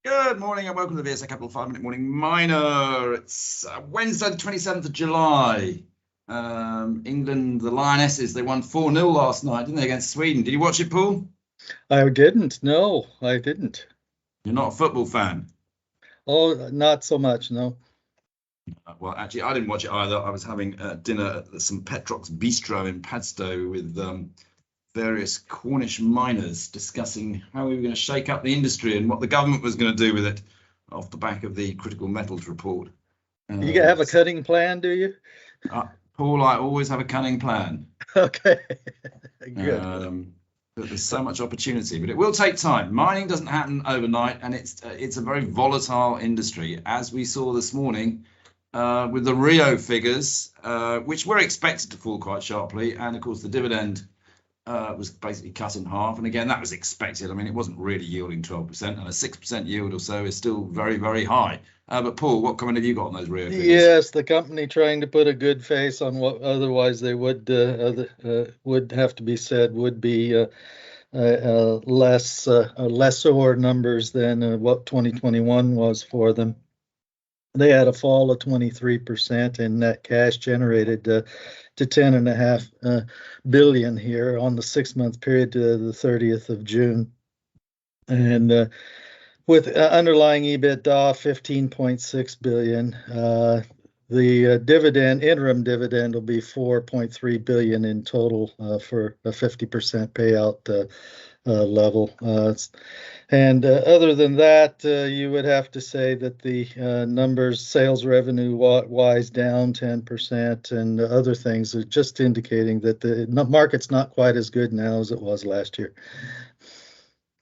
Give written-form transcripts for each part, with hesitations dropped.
Good morning and welcome to the VSA Capital 5-Minute Morning Miner. It's Wednesday, the 27th of July. England, the Lionesses, they won 4-0 last night, didn't they, against Sweden? Did you watch it, Paul? I didn't. No, I didn't. You're not a football fan? Oh, not so much, no. Well, actually, I didn't watch it either. I was having dinner at some Petrox Bistro in Padstow with various Cornish miners discussing how we were going to shake up the industry and what the government was going to do with it off the back of the critical metals report. You have a cutting plan, do you? Paul, I always have a cunning plan. Okay, good. But there's so much opportunity, but it will take time. Mining doesn't happen overnight, and it's a very volatile industry, as we saw this morning with the Rio figures, which were expected to fall quite sharply, and of course the dividend was basically cut in half. And again, that was expected. I mean, it wasn't really yielding 12%, and a 6% yield or so is still very, very high. But Paul, what comment have you got on those Rio figures? Yes, the company trying to put a good face on what otherwise they would have to be said would be lesser numbers than what 2021 was for them. They had a fall of 23% in net cash generated to 10.5 billion here on the 6-month period to the 30th of June. And with underlying EBITDA 15.6 billion, the interim dividend will be 4.3 billion in total for a 50% payout level. And other than that, you would have to say that the numbers, sales revenue wise, down 10%, and other things are just indicating that the market's not quite as good now as it was last year.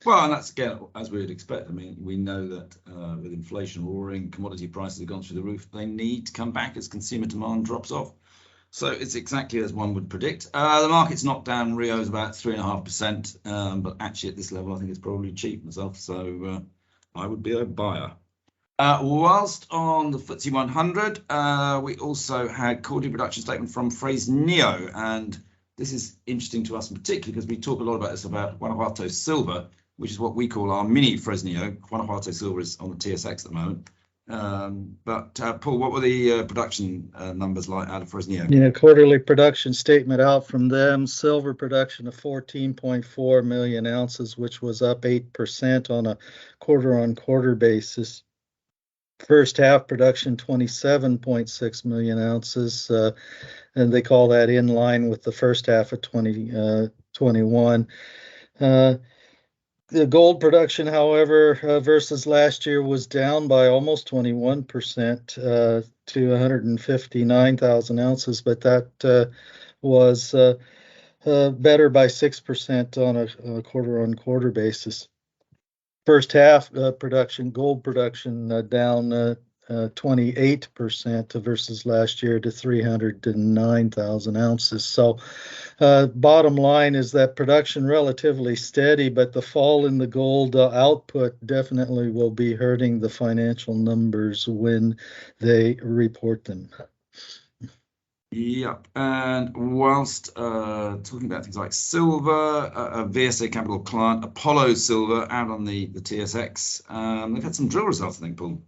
Well, and that's, again, as we would expect. I mean, we know that with inflation roaring, commodity prices have gone through the roof. They need to come back as consumer demand drops off. So it's exactly as one would predict. The market's knocked down. Rio's about 3.5%, but actually at this level, I think it's probably cheap myself. So I would be a buyer. Whilst on the FTSE 100, we also had quarterly production statement from Fresnillo, and this is interesting to us in particular because we talk a lot about this about Guanajuato silver, which is what we call our mini Fresnillo. Guanajuato silver is on the TSX at the moment. But Paul, what were the production numbers like out of Fresnillo? Yeah, quarterly production statement out from them. Silver production of 14.4 million ounces, which was up 8% on a quarter-on-quarter basis. First half production 27.6 million ounces, and they call that in line with the first half of 2021. The gold production, however, versus last year was down by almost 21% to 159,000 ounces, but that was better by 6% on a quarter-on-quarter basis. First half production, gold production down 28% versus last year to 309,000 ounces. So bottom line is that production relatively steady, but the fall in the gold output definitely will be hurting the financial numbers when they report them. Yep. And whilst talking about things like silver, a VSA Capital client, Apollo Silver, out on the TSX, they've had some drill results, I think, Paul.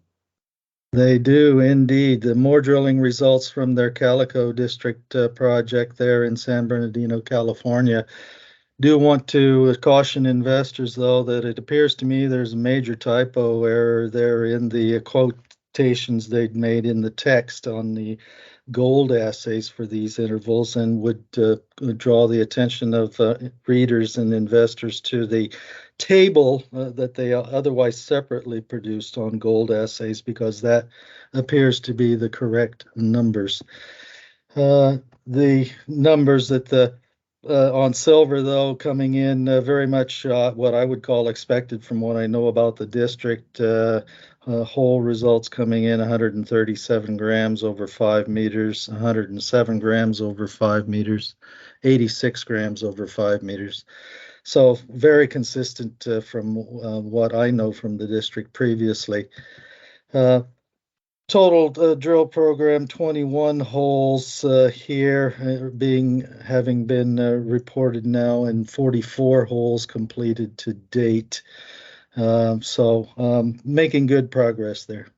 They do indeed. The more drilling results from their Calico District project there in San Bernardino, California. Do want to caution investors, though, that it appears to me there's a major typo error there in the quotations they'd made in the text on the gold assays for these intervals, and would draw the attention of readers and investors to the table that they otherwise separately produced on gold assays, because that appears to be the correct numbers. The numbers that on silver, though, coming in very much what I would call expected from what I know about the district. Whole results coming in 137 grams over 5 meters, 107 grams over 5 meters, 86 grams over 5 meters. So very consistent from what I know from the district previously. Total drill program 21 holes here, having been reported now, and 44 holes completed to date. So making good progress there.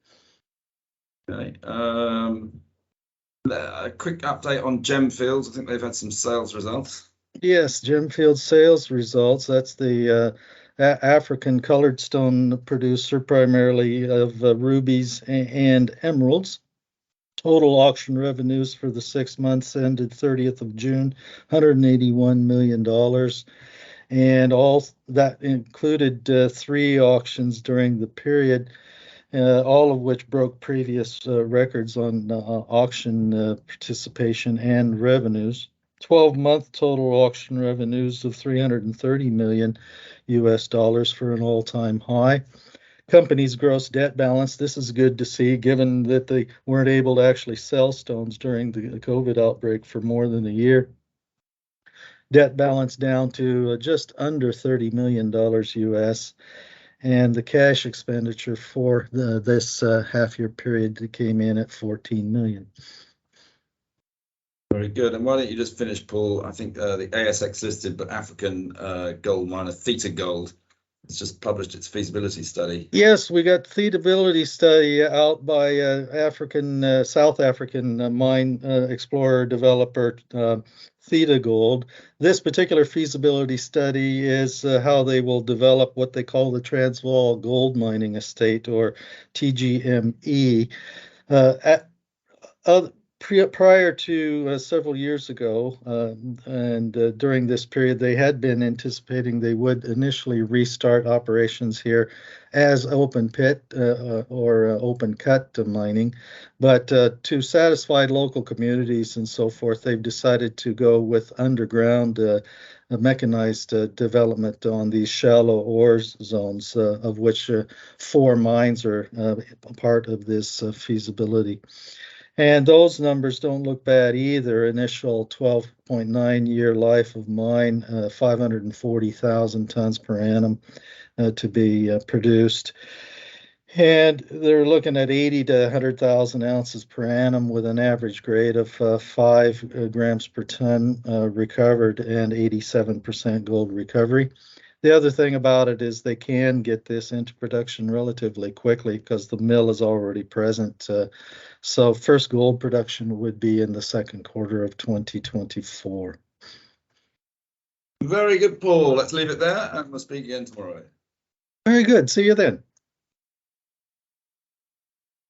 Okay. A quick update on Gemfields. I think they've had some sales results. Yes, Gemfield sales results. That's the African colored stone producer, primarily of rubies and emeralds. Total auction revenues for the 6 months ended 30th of June, $181 million. And all that included 3 auctions during the period, all of which broke previous records on auction participation and revenues. 12-month total auction revenues of $330 million US dollars for an all-time high. Company's gross debt balance, this is good to see, given that they weren't able to actually sell stones during the COVID outbreak for more than a year. Debt balance down to just under $30 million US, and the cash expenditure for this half-year period came in at $14 million. Very good. And why don't you just finish, Paul? I think the ASX listed but African gold miner Theta Gold has just published its feasibility study. Yes, we got feasibility study out by South African mine explorer developer Theta Gold. This particular feasibility study is how they will develop what they call the Transvaal Gold Mining Estate, or TGME. Prior to several years ago, and during this period, they had been anticipating they would initially restart operations here as open pit or open cut mining. But to satisfy local communities and so forth, they've decided to go with underground mechanized development on these shallow ore zones, of which 4 mines are part of this feasibility. And those numbers don't look bad either. Initial 12.9-year life of mine, 540,000 tons per annum to be produced. And they're looking at 80 to 100,000 ounces per annum with an average grade of 5 grams per ton recovered and 87% gold recovery. The other thing about it is they can get this into production relatively quickly because the mill is already present. So first gold production would be in the second quarter of 2024. Very good, Paul. Let's leave it there and we'll speak again tomorrow. Very good. See you then.